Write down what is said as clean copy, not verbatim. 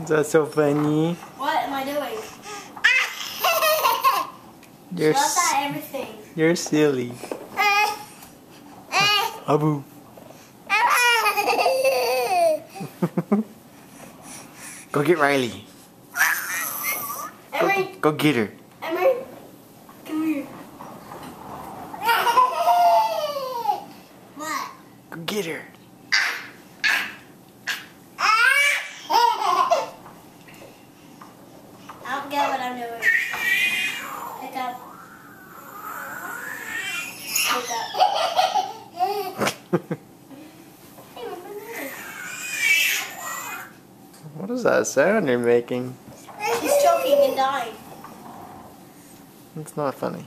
Is that so funny? What am I doing? You're Shut that everything. You're silly. Abu. Go get Riley. Emery. Go get her. Emery. Come here. What? Go get her. I don't get what I'm doing. Pick up. Pick up. What is that sound you're making? He's choking and dying. It's not funny.